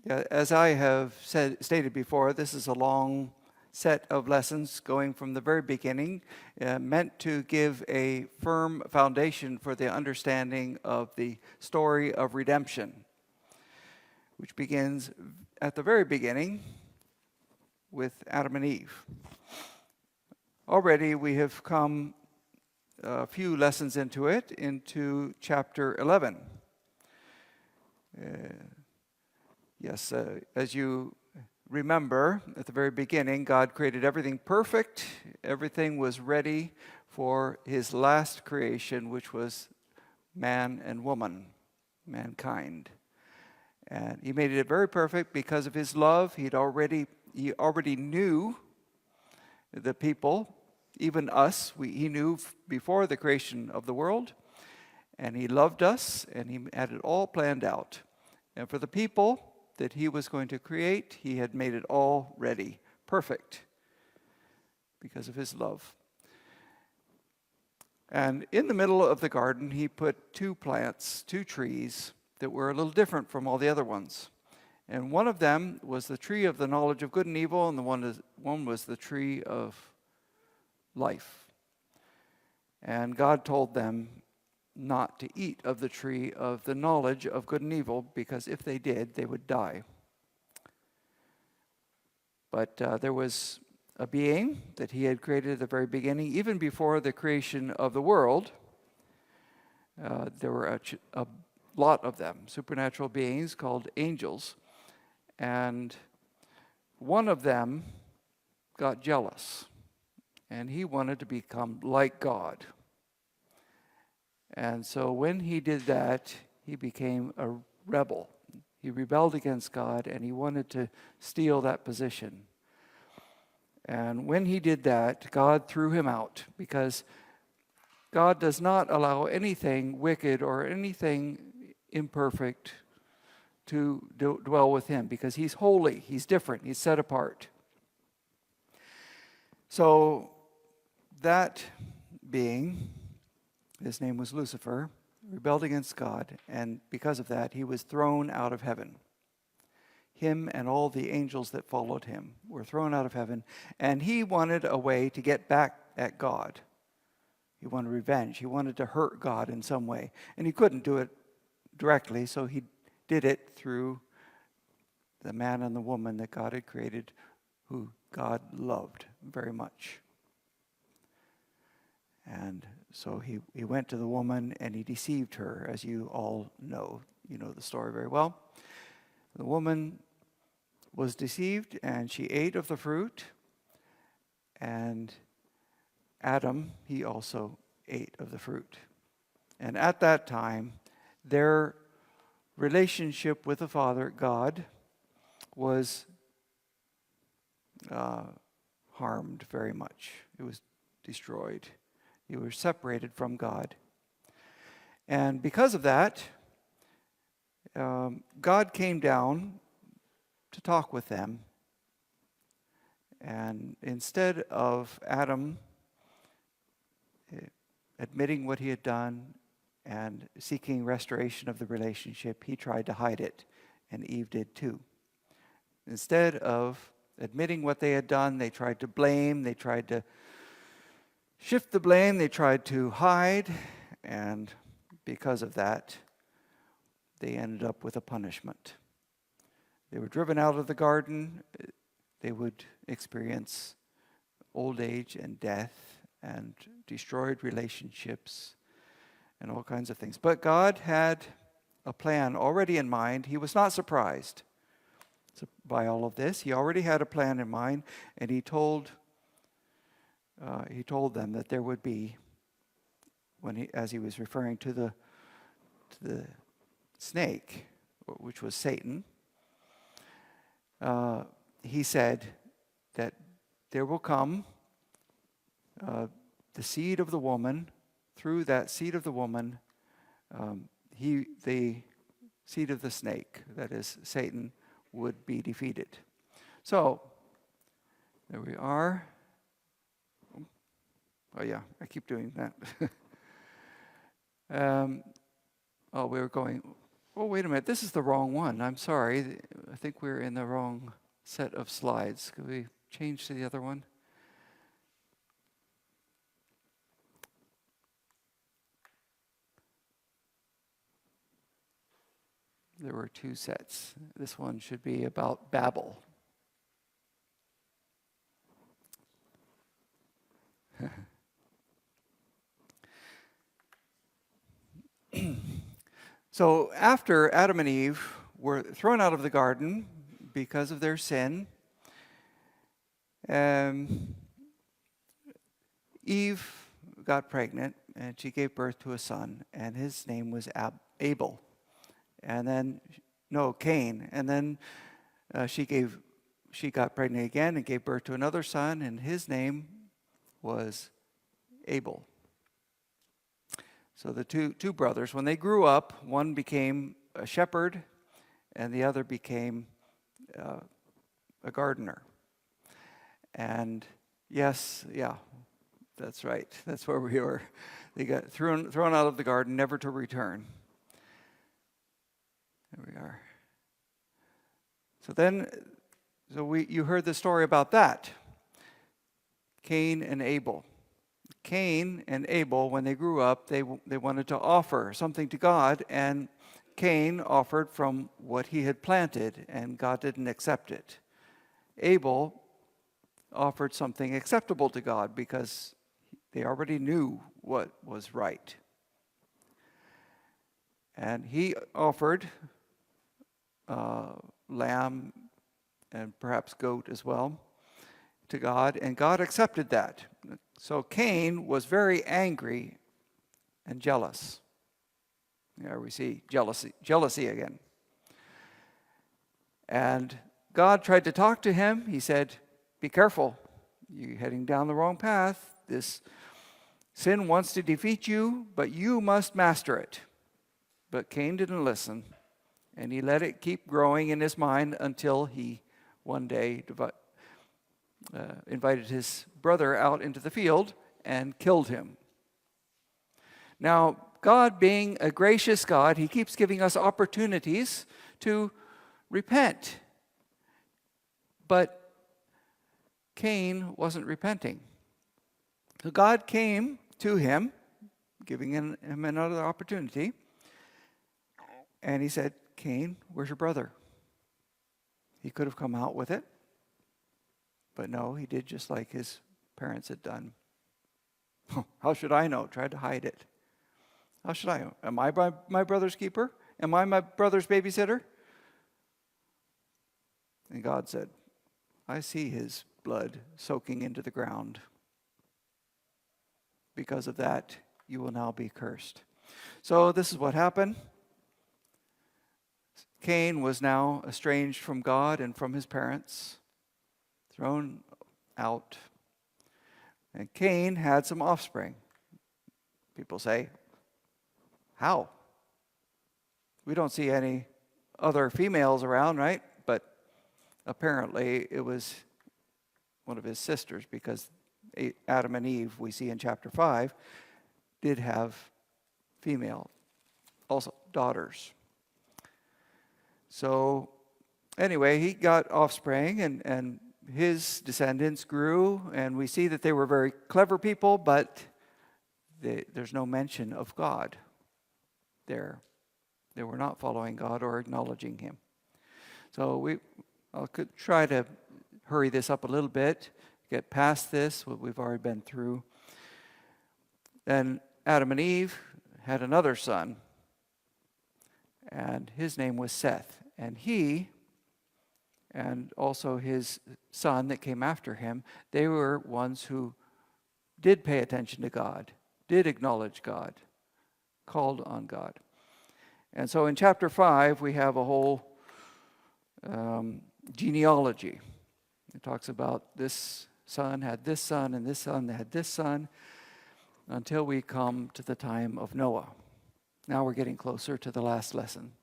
Yeah, as I have stated before, this is a long set of lessons going from the very beginning, meant to give a firm foundation for the understanding of the story of redemption, which begins at the very beginning with Adam and Eve. Already we have come a few lessons into chapter 11. Yes, as you remember, at the very beginning, God created everything perfect. Everything was ready for his last creation, which was man and woman, mankind. And he made it very perfect because of his love. He already knew the people, even us. He knew before the creation of the world, and he loved us, and he had it all planned out. And for the people that he was going to create, he had made it all ready, perfect, because of his love. And in the middle of the garden, he put two trees that were a little different from all the other ones. And one of them was the tree of the knowledge of good and evil, and one was the tree of life. And God told them not to eat of the tree of the knowledge of good and evil, because if they did, they would die. But there was a being that he had created at the very beginning, even before the creation of the world. There were a lot of them, supernatural beings called angels, and one of them got jealous, and he wanted to become like God. And so when he did that, he became a rebel. He rebelled against God, and he wanted to steal that position. And when he did that, God threw him out, because God does not allow anything wicked or anything imperfect to dwell with him, because he's holy, he's different, he's set apart. So that being, his name was Lucifer, rebelled against God, and because of that, he was thrown out of heaven. Him and all the angels that followed him were thrown out of heaven, and he wanted a way to get back at God. He wanted revenge. He wanted to hurt God in some way, and he couldn't do it directly, so he did it through the man and the woman that God had created, who God loved very much. And so he went to the woman and he deceived her, as you all know. You know the story very well. The woman was deceived and she ate of the fruit. And Adam, he also ate of the fruit. And at that time, their relationship with the Father, God, was harmed very much. It was destroyed. You were separated from God. And because of that, God came down to talk with them. And instead of Adam admitting what he had done and seeking restoration of the relationship, he tried to hide it, and Eve did too. Instead of admitting what they had done, they tried to blame, they tried to shift the blame, they tried to hide, and because of that, they ended up with a punishment. They were driven out of the garden. They would experience old age and death and destroyed relationships and all kinds of things. But God had a plan already in mind. He was not surprised by all of this. He already had a plan in mind, and he told them that there would be, as he was referring to the snake, which was Satan, he said that there will come the seed of the woman. Through that seed of the woman, the seed of the snake, that is Satan, would be defeated. So, there we are. Oh yeah, I keep doing that. We were going Oh, wait a minute. This is the wrong one. I'm sorry. I think we're in the wrong set of slides. Could we change to the other one? There were two sets. This one should be about Babel. So after Adam and Eve were thrown out of the garden because of their sin, Eve got pregnant and she gave birth to a son, and his name was Abel. And then, no, Cain. And then she got pregnant again and gave birth to another son, and his name was Abel. So the two brothers, when they grew up, one became a shepherd and the other became a gardener. And yes, yeah, that's right. That's where we were. They got thrown out of the garden, never to return. There we are. You heard the story about that. Cain and Abel. Cain and Abel, when they grew up, they wanted to offer something to God, and Cain offered from what he had planted, and God didn't accept it. Abel offered something acceptable to God because they already knew what was right. And he offered lamb and perhaps goat as well to God, and God accepted that. So Cain was very angry and jealous. There we see jealousy again. And God tried to talk to him. He said, "Be careful. You're heading down the wrong path. This sin wants to defeat you, but you must master it." But Cain didn't listen, and he let it keep growing in his mind until he one day invited his brother out into the field and killed him. Now, God being a gracious God, he keeps giving us opportunities to repent. But Cain wasn't repenting. So God came to him, giving him another opportunity, and he said, "Cain, where's your brother?" He could have come out with it, but no, he did just like his parents had done. How should I know? Tried to hide it. How should I know? Am I my brother's keeper? Am I my brother's babysitter? And God said, "I see his blood soaking into the ground. Because of that, you will now be cursed." So this is what happened. Cain was now estranged from God and from his parents, thrown out. And Cain had some offspring. People say, how? We don't see any other females around, right? But apparently it was one of his sisters, because Adam and Eve, we see in chapter 5, did have female, also daughters. So anyway, he got offspring, and his descendants grew, and we see that they were very clever people, but there's no mention of God there. They were not following God or acknowledging him. So I could try to hurry this up a little bit, get past this, what we've already been through. Then Adam and Eve had another son, and his name was Seth. And he, and also his son that came after him, they were ones who did pay attention to God, did acknowledge God, called on God. And so in chapter 5, we have a whole genealogy. It talks about this son had this son, and this son had this son, until we come to the time of Noah. Now we're getting closer to the last lesson.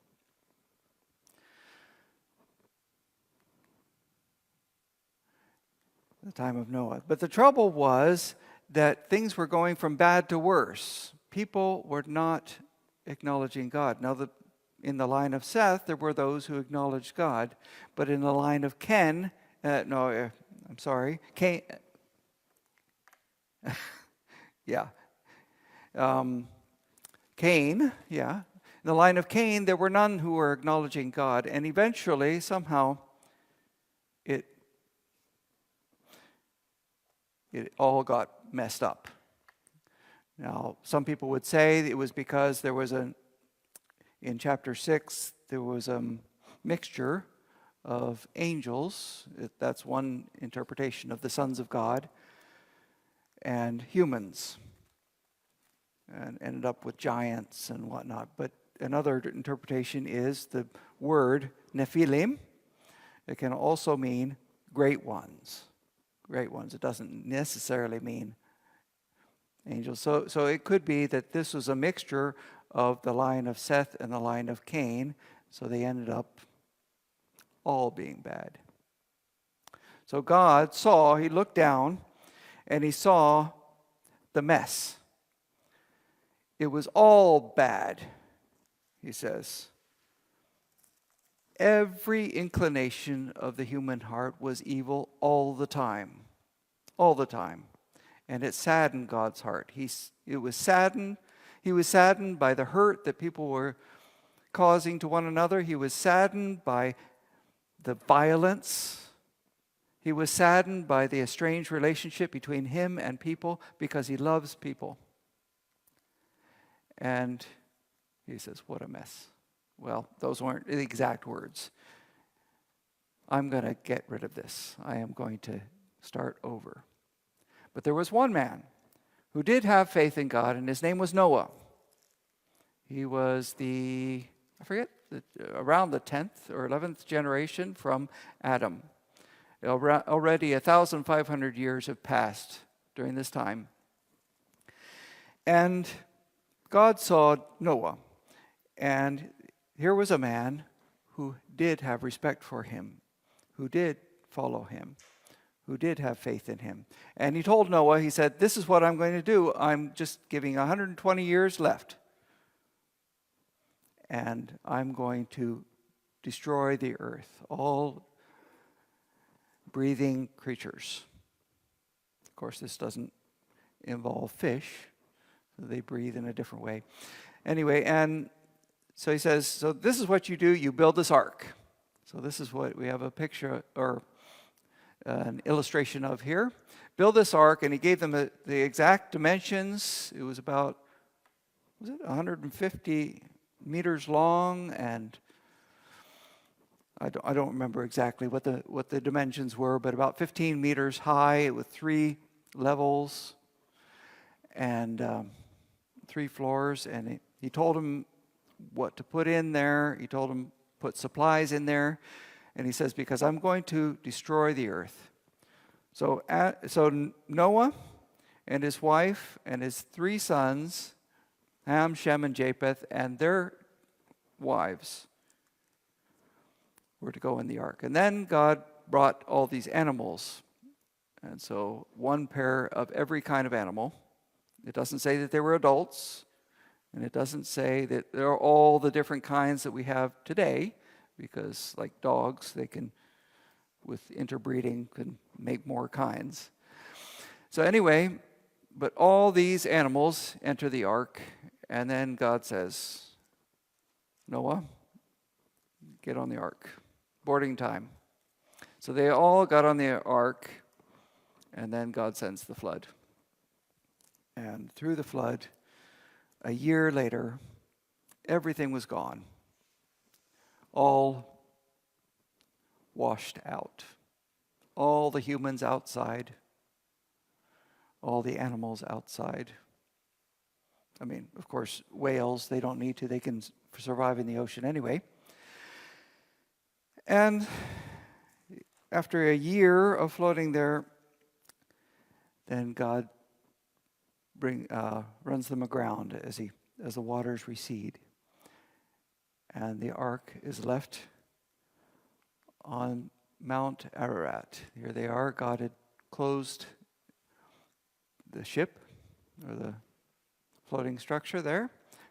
The time of Noah. But the trouble was that things were going from bad to worse. People were not acknowledging God. Now, in the line of Seth, there were those who acknowledged God. But in the line of Cain, yeah. Cain, yeah. In the line of Cain, there were none who were acknowledging God. And eventually, somehow, it all got messed up. Now, some people would say it was because there was in chapter 6, there was a mixture of angels. That's one interpretation of the sons of God, and humans, and ended up with giants and whatnot. But another interpretation is the word Nephilim. It can also mean great ones. Great ones. It doesn't necessarily mean angels. So it could be that this was a mixture of the line of Seth and the line of Cain, so they ended up all being bad. So God saw, he looked down, and he saw the mess. It was all bad, he says. Every inclination of the human heart was evil all the time. All the time. And it saddened God's heart. He was saddened by the hurt that people were causing to one another. He was saddened by the violence. He was saddened by the estranged relationship between him and people, because he loves people. And he says, what a mess. Well, those weren't the exact words. I'm going to get rid of this. I am going to start over. But there was one man who did have faith in God, and his name was Noah. He was around the 10th or 11th generation from Adam. Already 1,500 years have passed during this time. And God saw Noah, and here was a man who did have respect for him, who did follow him, who did have faith in him. And he told Noah, he said, this is what I'm going to do. I'm just giving 120 years left. And I'm going to destroy the earth, all breathing creatures. Of course, this doesn't involve fish. They breathe in a different way. Anyway, and so he says, so this is what you do. You build this ark. So this is what we have a picture or an illustration of here. Build this ark, and he gave them the exact dimensions. It was about, 150 meters long, and I don't remember exactly what the dimensions were, but about 15 meters high with 3 levels and 3 floors. And he told them what to put in there. He told them put supplies in there. And he says, because I'm going to destroy the earth. So Noah and his wife and his 3 sons, Ham, Shem, and Japheth, and their wives were to go in the ark. And then God brought all these animals. And so 1 pair of every kind of animal. It doesn't say that they were adults. And it doesn't say that they're all the different kinds that we have today. Because like dogs, they can, with interbreeding, can make more kinds. So anyway, but all these animals enter the ark. And then God says, Noah, get on the ark. Boarding time. So they all got on the ark, and then God sends the flood. And through the flood, a year later, everything was gone. All washed out. All the humans outside. All the animals outside. I mean, of course, whales, they don't need to. They can survive in the ocean anyway. And after a year of floating there, then God runs them aground as the waters recede. And the ark is left on Mount Ararat. Here they are. God had closed the ship, or the floating structure there,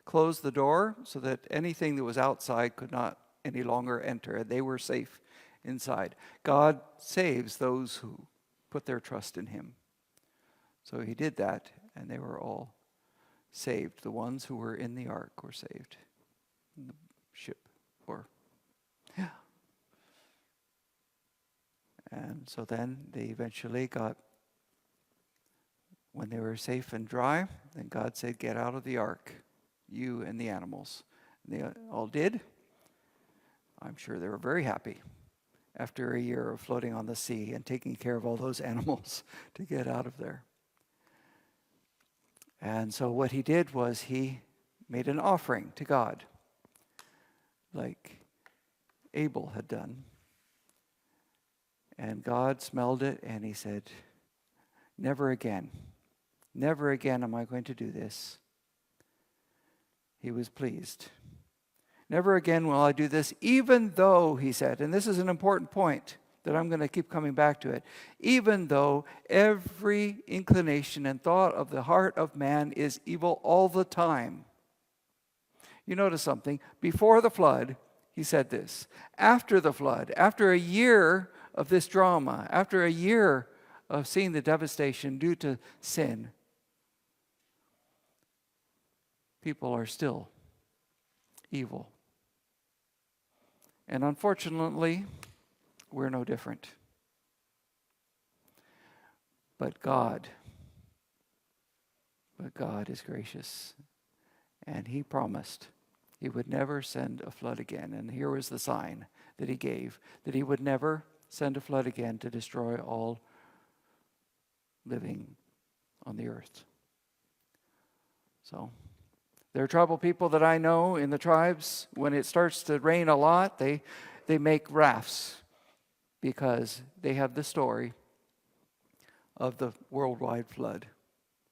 closed the door so that anything that was outside could not any longer enter. They were safe inside. God saves those who put their trust in him. So he did that, and they were all saved. The ones who were in the ark were saved. In the ship. And so then they eventually got, when they were safe and dry, then God said, get out of the ark, you and the animals. And they all did. I'm sure they were very happy after a year of floating on the sea and taking care of all those animals to get out of there. And so what he did was he made an offering to God, like Abel had done. And God smelled it and he said, never again am I going to do this. He was pleased. Never again will I do this, even though, he said, and this is an important point that I'm going to keep coming back to it, even though every inclination and thought of the heart of man is evil all the time. You notice something. Before the flood, he said this. After the flood, after a year of this drama, after a year of seeing the devastation due to sin, people are still evil. And unfortunately, we're no different. But God is gracious. And he promised he would never send a flood again. And here was the sign that he gave, that he would never send a flood again to destroy all living on the earth. So, there are tribal people that I know in the tribes. When it starts to rain a lot, they make rafts because they have the story of the worldwide flood.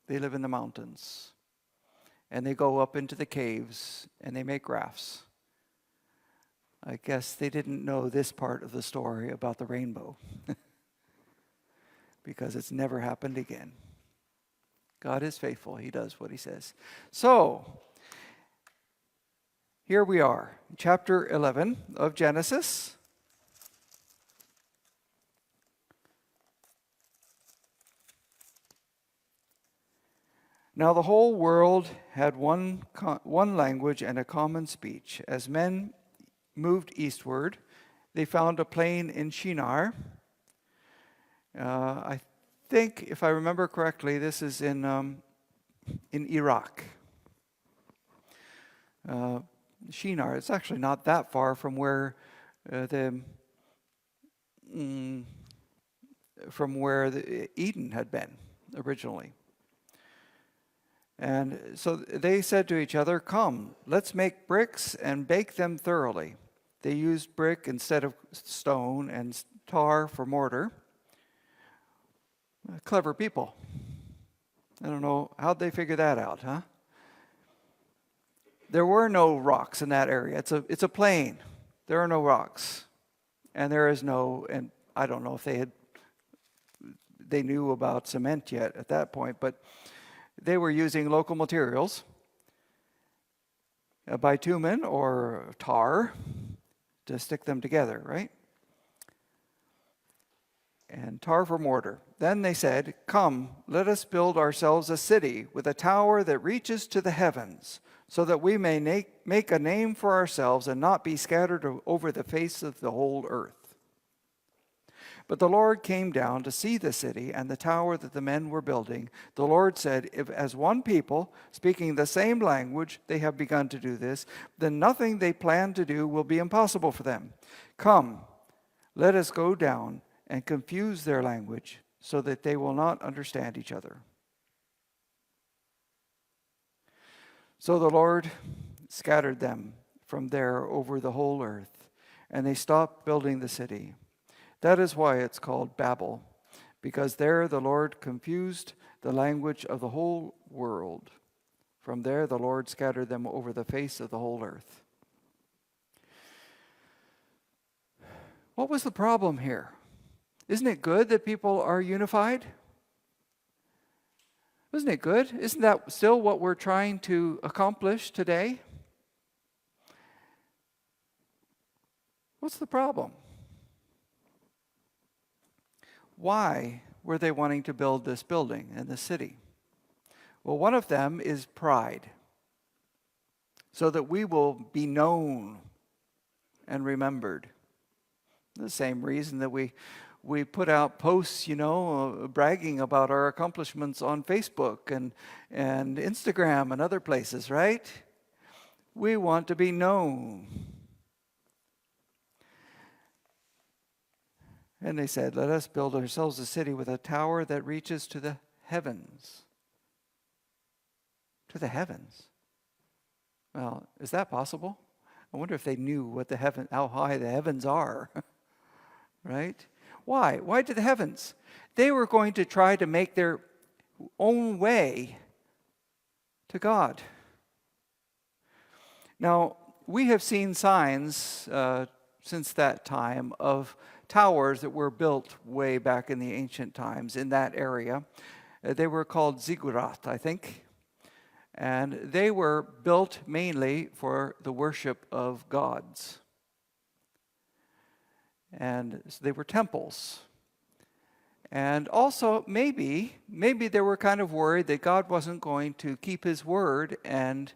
They live in the mountains. And they go up into the caves and they make rafts. I guess they didn't know this part of the story about the rainbow because it's never happened again. God is faithful. He does what he says. So, here we are, chapter 11 of Genesis. Now the whole world had one language and a common speech. As men moved eastward, they found a plain in Shinar. I think, if I remember correctly, this is in Iraq. Shinar, it's actually not that far from where Eden had been originally. And so they said to each other, come, let's make bricks and bake them thoroughly. They used brick instead of stone and tar for mortar. Clever people. I don't know, how'd they figure that out, huh? There were no rocks in that area. It's a plain. There are no rocks. And there is no, and I don't know if they knew about cement yet at that point, but they were using local materials, bitumen or tar, to stick them together, right? And tar for mortar. Then they said, come, let us build ourselves a city with a tower that reaches to the heavens, so that we may make a name for ourselves and not be scattered over the face of the whole earth. But the Lord came down to see the city and the tower that the men were building. The Lord said, if as one people, speaking the same language, they have begun to do this, then nothing they plan to do will be impossible for them. Come, let us go down and confuse their language so that they will not understand each other. So the Lord scattered them from there over the whole earth, and they stopped building the city. That is why it's called Babel, because there the Lord confused the language of the whole world. From there the Lord scattered them over the face of the whole earth. What was the problem here? Isn't it good that people are unified? It Isn't it good? Isn't that still what we're trying to accomplish today? What's the problem? Why were they wanting to build this building in the city? Well, one of them is pride, so that we will be known and remembered. The same reason that we put out posts, bragging about our accomplishments on Facebook and Instagram and other places, right? We want to be known. And they said, let us build ourselves a city with a tower that reaches to the heavens. To the heavens. Well, is that possible? I wonder if they knew how high the heavens are. Right? Why? Why to the heavens? They were going to try to make their own way to God. Now, we have seen signs since that time of towers that were built way back in the ancient times in that area. They were called ziggurats, I think. And they were built mainly for the worship of gods. And so they were temples. And also, maybe they were kind of worried that God wasn't going to keep his word and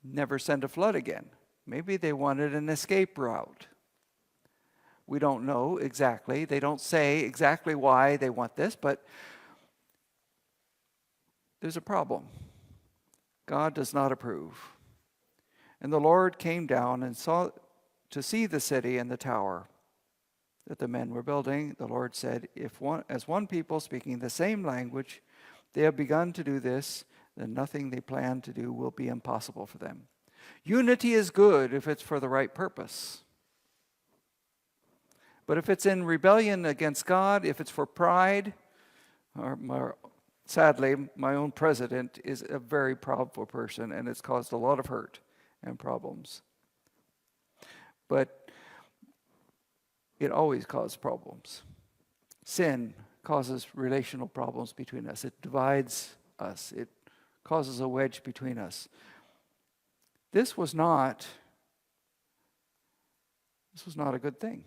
never send a flood again. Maybe they wanted an escape route. We don't know exactly. They don't say exactly why they want this, but there's a problem. God does not approve. And the Lord came down and saw to see the city and the tower that the men were building. The Lord said, as one people speaking the same language, they have begun to do this, then nothing they plan to do will be impossible for them. Unity is good if it's for the right purpose. But if it's in rebellion against God, if it's for pride, sadly, my own president is a very prideful person, and it's caused a lot of hurt and problems. But it always causes problems. Sin causes relational problems between us. It divides us. It causes a wedge between us. This was not a good thing.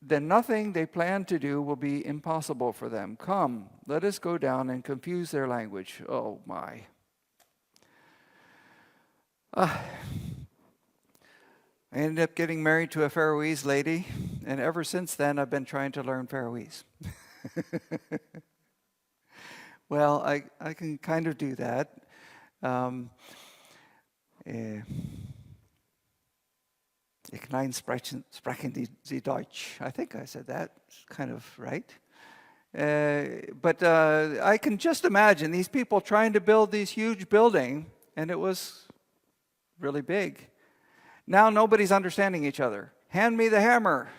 Then nothing they plan to do will be impossible for them. Come, let us go down and confuse their language. Oh my. I ended up getting married to a Faroese lady, and ever since then I've been trying to learn Faroese. Well, I can kind of do that. Ich nein sprechen Sie Deutsch. I think I said that kind of right. But I can just imagine these people trying to build these huge building, and it was really big. Now nobody's understanding each other. Hand me the hammer.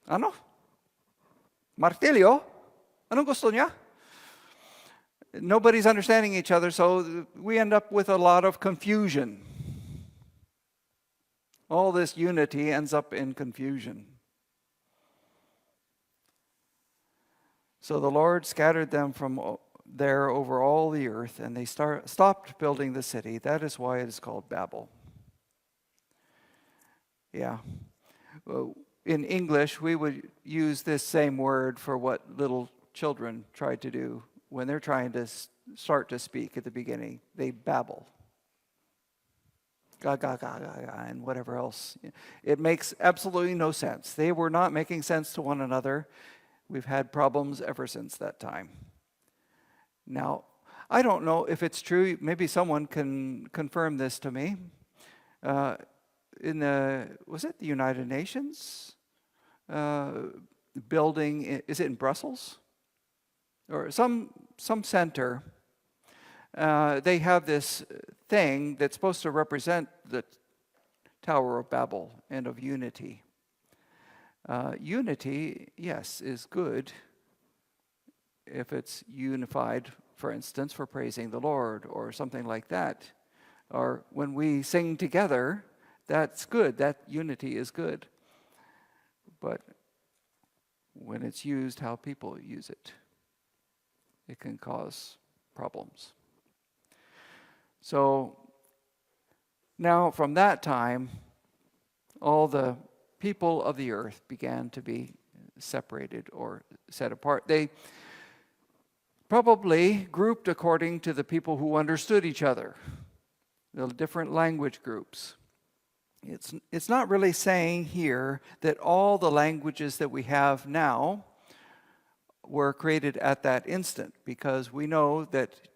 Ano? Martillo? Anong gusto niya? Nobody's understanding each other, so we end up with a lot of confusion. All this unity ends up in confusion. So the Lord scattered them from there over all the earth, and they stopped building the city. That is why it is called Babel. Yeah. In English, we would use this same word for what little children try to do when they're trying to start to speak at the beginning. They babble. Ga, ga, ga, ga, ga, and whatever else. It makes absolutely no sense. They were not making sense to one another. We've had problems ever since that time. Now, I don't know if it's true. Maybe someone can confirm this to me. Was it the United Nations building? Is it in Brussels or some center? They have this thing that's supposed to represent the Tower of Babel and of unity. Unity, yes, is good if it's unified, for instance, for praising the Lord or something like that. Or when we sing together, that's good. That unity is good. But when it's used how people use it. It can cause problems. So now from that time, all the people of the earth began to be separated or set apart. They probably grouped according to the people who understood each other, the different language groups. It's not really saying here that all the languages that we have now were created at that instant, because we know that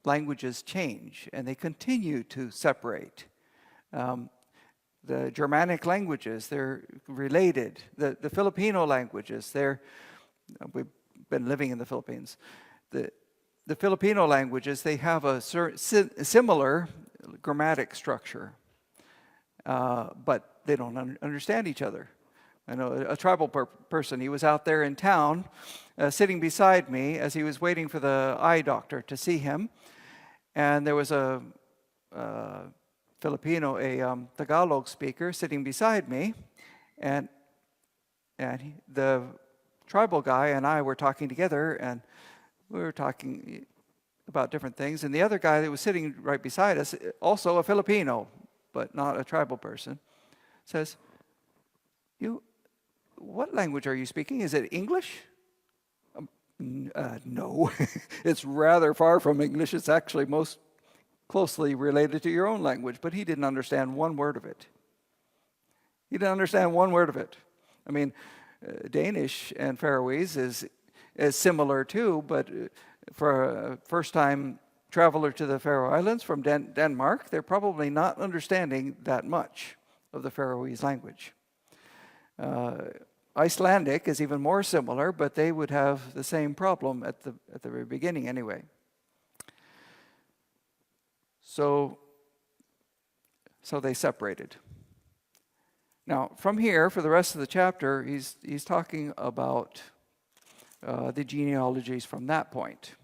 languages change and they continue to separate. The Germanic languages, they're related. The Filipino languages, we've been living in the Philippines. The Filipino languages, they have a similar grammatic structure, but they don't understand each other. I know a tribal person, he was out there in town sitting beside me as he was waiting for the eye doctor to see him. And there was a Filipino, a Tagalog speaker sitting beside me. And the tribal guy and I were talking together, and we were talking about different things. And the other guy that was sitting right beside us, also a Filipino, but not a tribal person, says, what language are you speaking? Is it English? No, it's rather far from English. It's actually most closely related to your own language, but he didn't understand one word of it. He didn't understand one word of it. I mean, Danish and Faroese is similar too, but for a first-time traveler to the Faroe Islands from Denmark, they're probably not understanding that much of the Faroese language. Icelandic is even more similar, but they would have the same problem at the very beginning anyway. So they separated. Now, from here, for the rest of the chapter, he's talking about the genealogies from that point.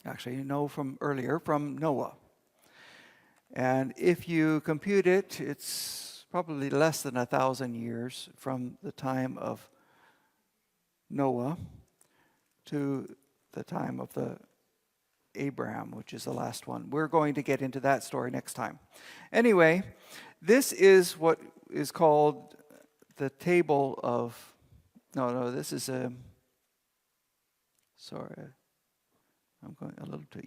Actually, you know from earlier, from Noah. And if you compute it, it's probably less than 1,000 years from the time of Noah to the time of the Abraham, which is the last one. We're going to get into that story next time. Anyway, this is what is called the table of, this is I'm going a little too,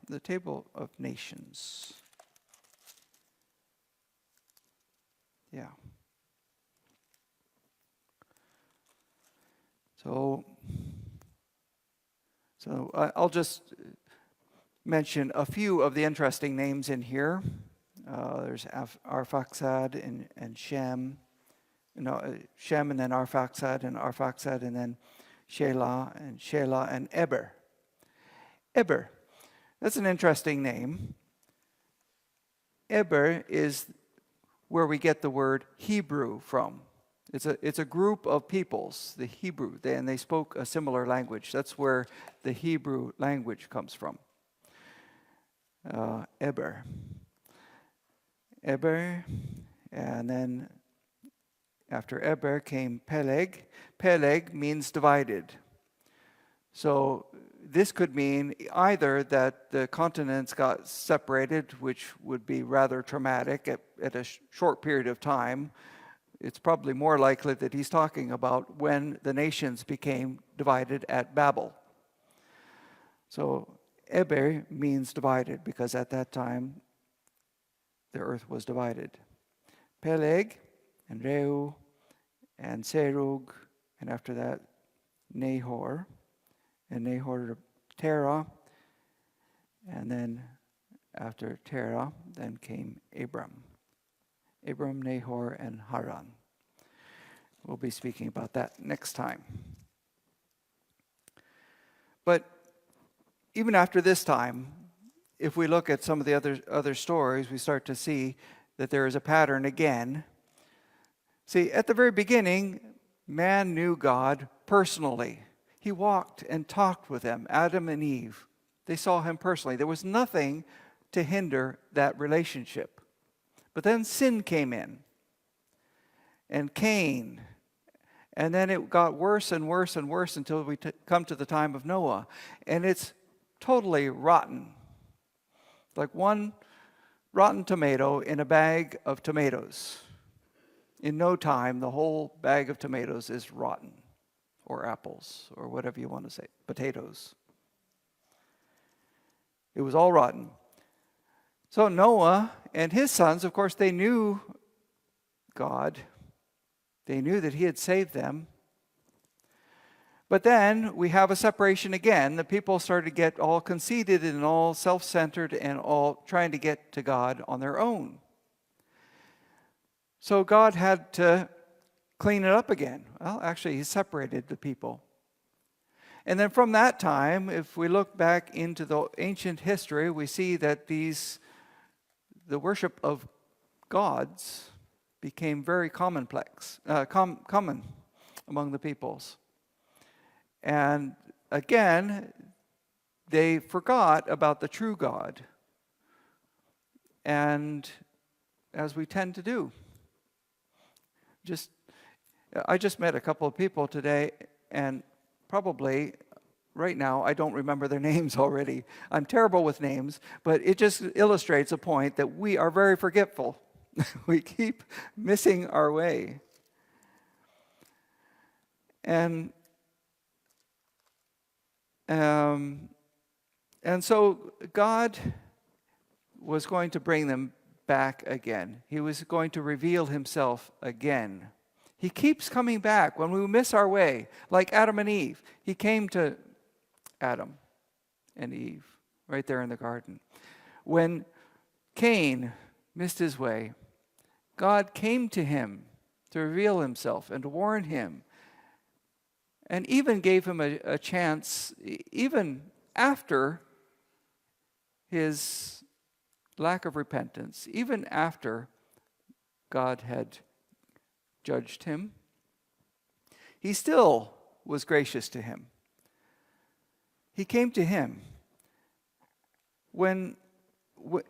the table of nations. Yeah. So I'll just mention a few of the interesting names in here. There's Arphaxad and Shem. Shem and then Arphaxad and then Shelah and Eber. Eber, that's an interesting name. Eber is where we get the word Hebrew from. It's a group of peoples, the Hebrew, and they spoke a similar language. That's where the Hebrew language comes from. Eber, and then after Eber came Peleg. Peleg means divided. So this could mean either that the continents got separated, which would be rather traumatic at a short period of time. It's probably more likely that he's talking about when the nations became divided at Babel. So Eber means divided, because at that time the earth was divided. Peleg and Reu and Serug, and after that Nahor. And Nahor, Terah, and then after Terah, then came Abram. Abram, Nahor, and Haran. We'll be speaking about that next time. But even after this time, if we look at some of the other stories, we start to see that there is a pattern again. See, at the very beginning, man knew God personally. He walked and talked with them, Adam and Eve. They saw him personally. There was nothing to hinder that relationship. But then sin came in. And Cain And then it got worse and worse and worse until we come to the time of Noah. And it's totally rotten. Like one rotten tomato in a bag of tomatoes. In no time, the whole bag of tomatoes is rotten. Or apples, or whatever you want to say. Potatoes. It was all rotten. So Noah and his sons, of course, they knew God. They knew that he had saved them. But then we have a separation again. The people started to get all conceited and all self-centered and all trying to get to God on their own. So God had to clean it up again. Well, actually, he separated the people. And then from that time, if we look back into the ancient history, we see that the worship of gods became very common among the peoples. And again, they forgot about the true God. And as we tend to do. I just met a couple of people today, and probably right now I don't remember their names already. I'm terrible with names, but it just illustrates a point that we are very forgetful. We keep missing our way. And so God was going to bring them back again. He was going to reveal himself again. He keeps coming back when we miss our way, like Adam and Eve. He came to Adam and Eve right there in the garden. When Cain missed his way, God came to him to reveal himself and to warn him, and even gave him a chance, even after his lack of repentance, even after God had judged him. He still was gracious to him. He came to him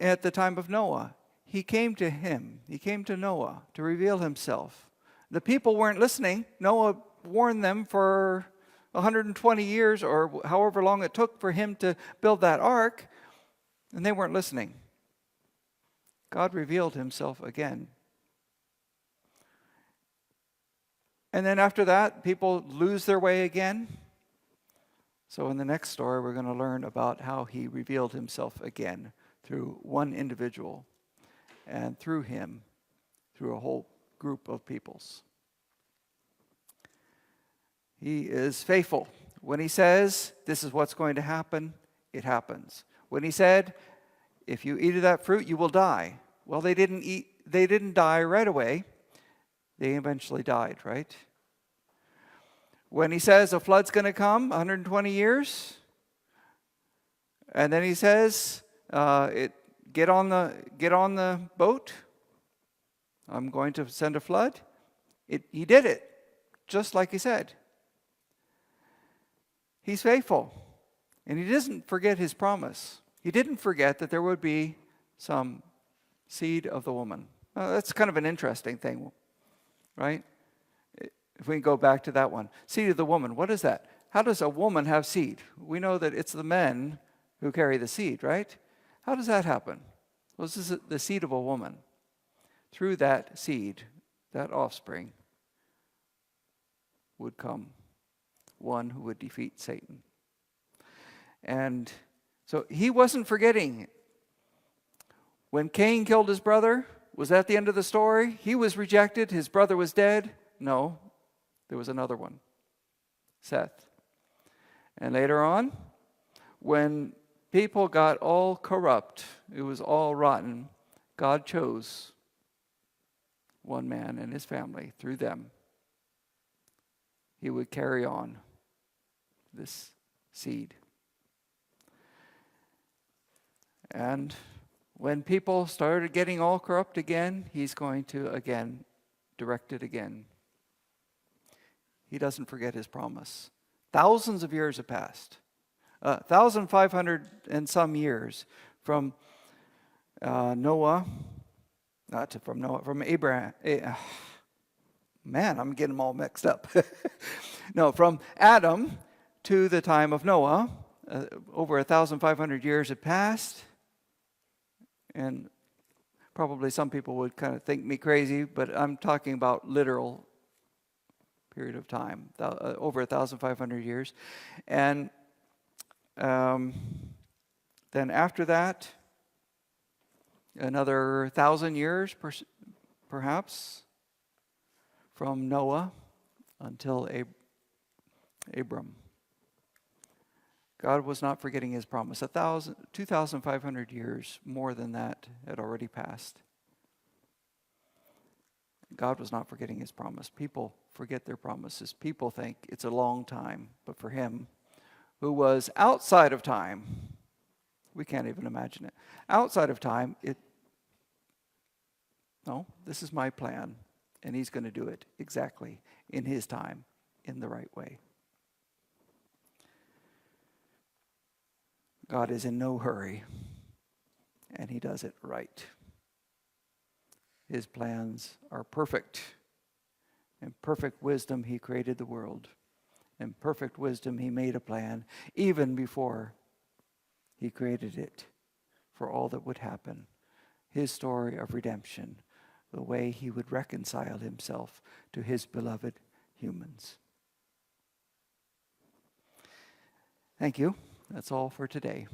at the time of Noah. He came to him. He came to Noah to reveal himself. The people weren't listening. Noah warned them for 120 years or however long it took for him to build that ark, and they weren't listening. God revealed himself again. And then after that, people lose their way again. So in the next story, we're going to learn about how he revealed himself again through one individual and through him, through a whole group of peoples. He is faithful. When he says, this is what's going to happen, it happens. When he said, if you eat of that fruit, you will die. Well, they didn't die right away. They eventually died, right? When he says a flood's going to come, 120 years, and then he says, get on the boat. I'm going to send a flood. He did it, just like he said. He's faithful, and he doesn't forget his promise. He didn't forget that there would be some seed of the woman. That's kind of an interesting thing, right? If we can go back to that one. Seed of the woman, what is that? How does a woman have seed? We know that it's the men who carry the seed, right? How does that happen? Well, this is the seed of a woman. Through that seed, that offspring, would come one who would defeat Satan. And so he wasn't forgetting. When Cain killed his brother, was that the end of the story? He was rejected, his brother was dead? No, there was another one, Seth. And later on, when people got all corrupt, it was all rotten, God chose one man and his family. Through them, he would carry on this seed. And when people started getting all corrupt again, he's going to again direct it again. He doesn't forget his promise. Thousands of years have passed. 1,500 and some years from Noah, from Abraham. Man, I'm getting them all mixed up. No, from Adam to the time of Noah, over 1,500 years had passed. And probably some people would kind of think me crazy, but I'm talking about literal period of time, over 1,500 years. And then after that, another 1,000 years, perhaps, from Noah until Abram. God was not forgetting his promise. 2,500 years, more than that, had already passed. God was not forgetting his promise. People forget their promises. People think it's a long time. But for him, who was outside of time, we can't even imagine it. Outside of time, no, this is my plan. And he's going to do it exactly in his time, in the right way. God is in no hurry, and he does it right. His plans are perfect. In perfect wisdom, he created the world. In perfect wisdom, he made a plan, even before he created it, for all that would happen. His story of redemption, the way he would reconcile himself to his beloved humans. Thank you. That's all for today.